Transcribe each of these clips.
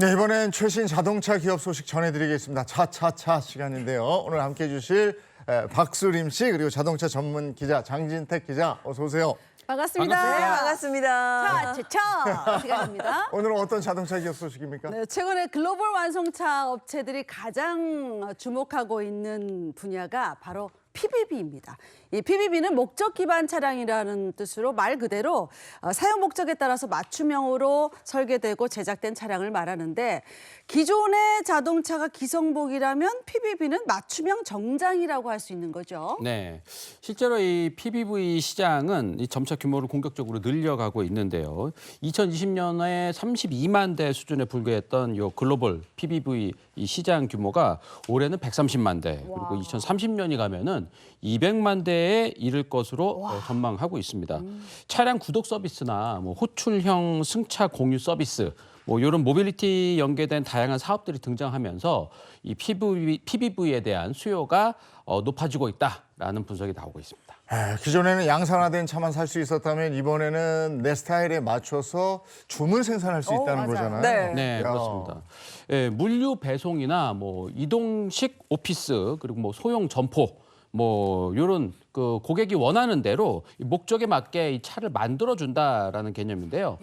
네, 이번엔 최신 자동차 기업 소식 전해드리겠습니다. 차차차 시간인데요. 오늘 함께해 주실 박수림 씨 그리고 자동차 전문 기자 장진택 기자 어서 오세요. 반갑습니다. 네, 반갑습니다. 차차차 시간입니다. 오늘은 어떤 자동차 기업 소식입니까? 네, 최근에 글로벌 완성차 업체들이 가장 주목하고 있는 분야가 바로 PBB입니다. 이 PBB는 목적 기반 차량이라는 뜻으로 말 그대로 사용 목적에 따라서 맞춤형으로 설계되고 제작된 차량을 말하는데 기존의 자동차가 기성복이라면 PBB는 맞춤형 정장이라고 할 수 있는 거죠. 네, 실제로 이 PBV 시장은 이 점차 규모를 공격적으로 늘려가고 있는데요. 2020년에 32만 대 수준에 불과했던 요 글로벌 PBV 이 시장 규모가 올해는 130만 대, 그리고 2030년이 가면은 200만 대에 이를 것으로 전망하고 있습니다. 차량 구독 서비스나 뭐 호출형 승차 공유 서비스, 뭐 이런 모빌리티 연계된 다양한 사업들이 등장하면서 이 PBV에 대한 수요가 높아지고 있다라는 분석이 나오고 있습니다. 기존에는 양산화된 차만 살 수 있었다면 이번에는 내 스타일에 맞춰서 주문 생산할 수 있다는 맞아요. 거잖아요. 네. 네, 야. 그렇습니다. 예, 물류 배송이나 뭐 이동식 오피스 그리고 뭐 소형 점포 뭐 이런 그 고객이 원하는 대로 이 목적에 맞게 이 차를 만들어 준다라는 개념인데요.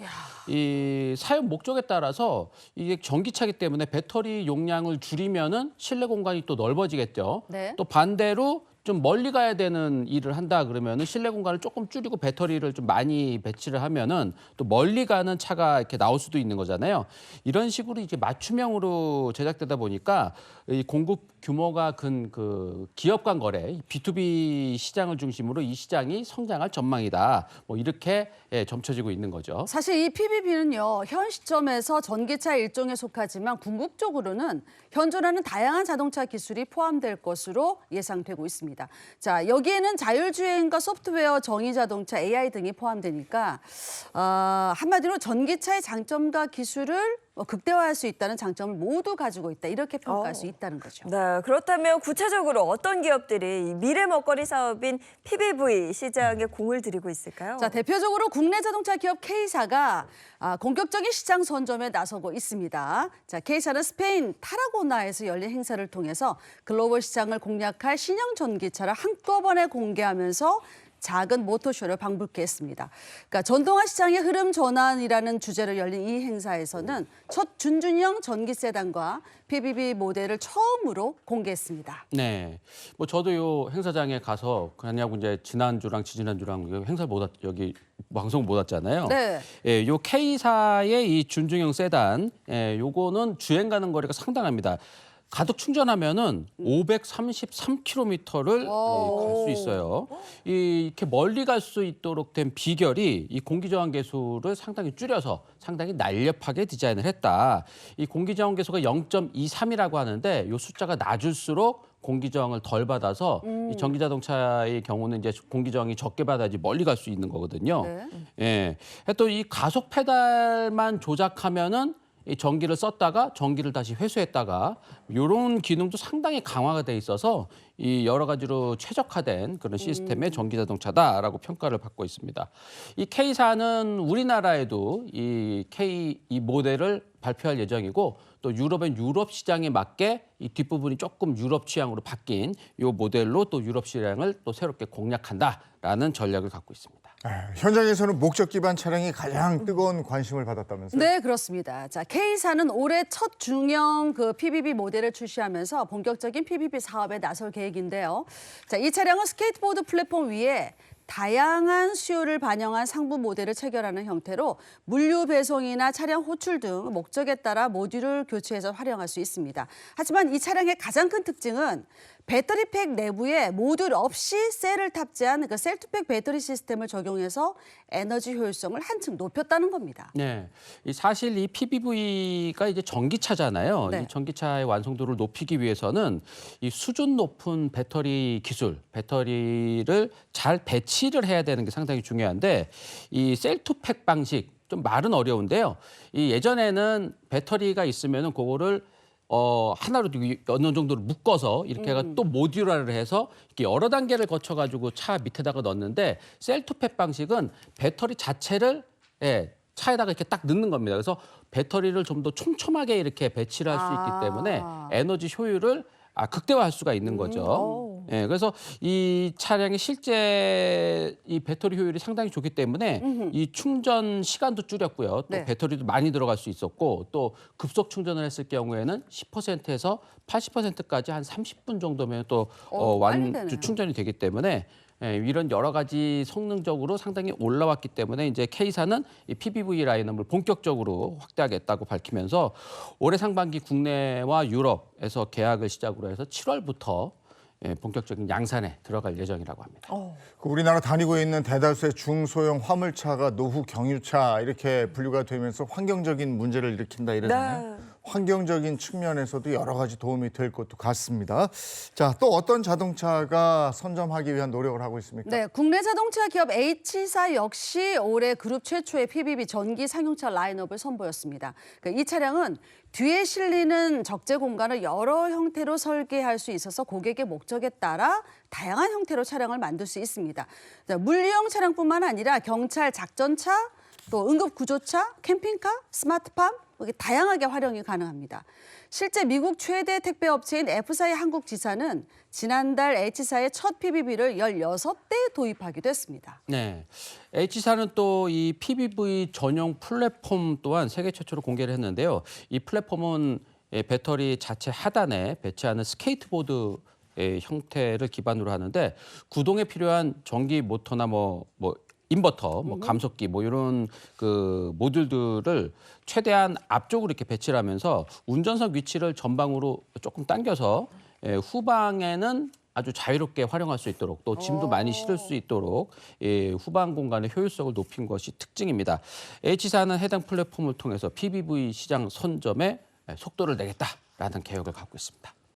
이 사용 목적에 따라서 이게 전기차이기 때문에 배터리 용량을 줄이면은 실내 공간이 또 넓어지겠죠. 네. 또 반대로 좀 멀리 가야 되는 일을 한다 그러면은 실내 공간을 조금 줄이고 배터리를 좀 많이 배치를 하면은 또 멀리 가는 차가 이렇게 나올 수도 있는 거잖아요. 이런 식으로 이제 맞춤형으로 제작되다 보니까 이 공급 규모가 큰 그 기업 간 거래, B2B 시장을 중심으로 이 시장이 성장할 전망이다. 뭐 이렇게 점쳐지고 있는 거죠. 사실 이 PBB는요, 현 시점에서 전기차 일종에 속하지만 궁극적으로는 현존하는 다양한 자동차 기술이 포함될 것으로 예상되고 있습니다. 자, 여기에는 자율주행과 소프트웨어, 정의 자동차, AI 등이 포함되니까 한마디로 전기차의 장점과 기술을 극대화할 수 있다는 장점을 모두 가지고 있다. 이렇게 평가할 수 있다는 거죠. 네, 그렇다면 구체적으로 어떤 기업들이 이 미래 먹거리 사업인 PBV 시장에 공을 들이고 있을까요? 자, 대표적으로 국내 자동차 기업 K사가 본격적인 시장 선점에 나서고 있습니다. 자, K사는 스페인 타라고나에서 열린 행사를 통해서 글로벌 시장을 공략할 신형 전기차를 한꺼번에 공개하면서 작은 모터쇼를 방불케 했습니다. 그러니까 전동화 시장의 흐름 전환이라는 주제로 열린 이 행사에서는 첫 준준형 전기 세단과 PBB 모델을 처음으로 공개했습니다. 네, 뭐 저도 요 행사장에 가서 그냐고 이제 지난주랑 지지난주랑 행사 여기 방송 못 왔잖아요. 네. 예, 요 K사의 이 준중형 세단, 요거는 주행 가는 거리가 상당합니다. 가득 충전하면은 533km를 갈 수 있어요. 이렇게 멀리 갈 수 있도록 된 비결이 이 공기 저항 계수를 상당히 줄여서 상당히 날렵하게 디자인을 했다. 이 공기 저항 계수가 0.23이라고 하는데 이 숫자가 낮을수록 공기 저항을 덜 받아서 이 전기 자동차의 경우는 이제 공기 저항이 적게 받아야지 멀리 갈 수 있는 거거든요. 네. 예. 또 이 가속 페달만 조작하면은 이 전기를 썼다가 전기를 다시 회수했다가 이런 기능도 상당히 강화가 돼 있어서 이 여러 가지로 최적화된 그런 시스템의 전기 자동차다라고 평가를 받고 있습니다. 이 K사는 우리나라에도 이 모델을 발표할 예정이고 또 유럽은 유럽 시장에 맞게 이 뒷부분이 조금 유럽 취향으로 바뀐 이 모델로 또 유럽 시장을 또 새롭게 공략한다라는 전략을 갖고 있습니다. 현장에서는 목적 기반 차량이 가장 뜨거운 관심을 받았다면서요? 네, 그렇습니다. 자, K사는 올해 첫 중형 그 PBB 모델을 출시하면서 본격적인 PBB 사업에 나설 계획인데요. 자, 이 차량은 스케이트보드 플랫폼 위에 다양한 수요를 반영한 상부 모델을 체결하는 형태로 물류 배송이나 차량 호출 등 목적에 따라 모듈을 교체해서 활용할 수 있습니다. 하지만 이 차량의 가장 큰 특징은 배터리팩 내부에 모듈 없이 셀을 탑재한 그 셀투팩 배터리 시스템을 적용해서 에너지 효율성을 한층 높였다는 겁니다. 네, 사실 이 PBV가 이제 전기차잖아요. 네. 이 전기차의 완성도를 높이기 위해서는 이 수준 높은 배터리 기술, 배터리를 잘 배치를 해야 되는 게 상당히 중요한데 이 셀투팩 방식 좀 말은 어려운데요. 이 예전에는 배터리가 있으면은 그거를 하나로 어느 정도를 묶어서 이렇게 해가 또 모듈화를 해서 이렇게 여러 단계를 거쳐가지고 차 밑에다가 넣었는데 셀투팩 방식은 배터리 자체를 차에다가 이렇게 딱 넣는 겁니다. 그래서 배터리를 좀 더 촘촘하게 이렇게 배치를 할 수 있기 때문에 에너지 효율을 극대화할 수가 있는 거죠. 예, 그래서 이 차량의 실제 이 배터리 효율이 상당히 좋기 때문에 이 충전 시간도 줄였고요. 또 네. 배터리도 많이 들어갈 수 있었고 또 급속 충전을 했을 경우에는 10%에서 80%까지 한 30분 정도면 또 빨리 되네요. 충전이 되기 때문에 이런 여러 가지 성능적으로 상당히 올라왔기 때문에 이제 K사는 이 PBV 라인업을 본격적으로 확대하겠다고 밝히면서 올해 상반기 국내와 유럽에서 계약을 시작으로 해서 7월부터 본격적인 양산에 들어갈 예정이라고 합니다. 그 우리나라 다니고 있는 대다수의 중소형 화물차가 노후 경유차 이렇게 분류가 되면서 환경적인 문제를 일으킨다 이러잖아요. 네. 환경적인 측면에서도 여러 가지 도움이 될 것도 같습니다. 자, 또 어떤 자동차가 선점하기 위한 노력을 하고 있습니까? 네, 국내 자동차 기업 H사 역시 올해 그룹 최초의 PBB 전기 상용차 라인업을 선보였습니다. 이 차량은 뒤에 실리는 적재 공간을 여러 형태로 설계할 수 있어서 고객의 목적에 따라 다양한 형태로 차량을 만들 수 있습니다. 물리형 차량뿐만 아니라 경찰 작전차, 또 응급구조차, 캠핑카, 스마트팜 이렇게 다양하게 활용이 가능합니다. 실제 미국 최대 택배 업체인 F사의 한국지사는 지난달 H사의 첫 PBB를 16대 도입하기도 했습니다. 네, H사는 또 이 PBV 전용 플랫폼 또한 세계 최초로 공개를 했는데요. 이 플랫폼은 배터리 자체 하단에 배치하는 스케이트보드의 형태를 기반으로 하는데 구동에 필요한 전기 모터나 뭐 인버터, 감속기 이런 그 모듈들을 최대한 앞쪽으로 이렇게 배치를 하면서 운전석 위치를 전방으로 조금 당겨서 후방에는 아주 자유롭게 활용할 수 있도록 또 짐도 많이 실을 수 있도록 후방 공간의 효율성을 높인 것이 특징입니다. H사는 해당 플랫폼을 통해서 PBV 시장 선점에 속도를 내겠다라는 계획을 갖고 있습니다.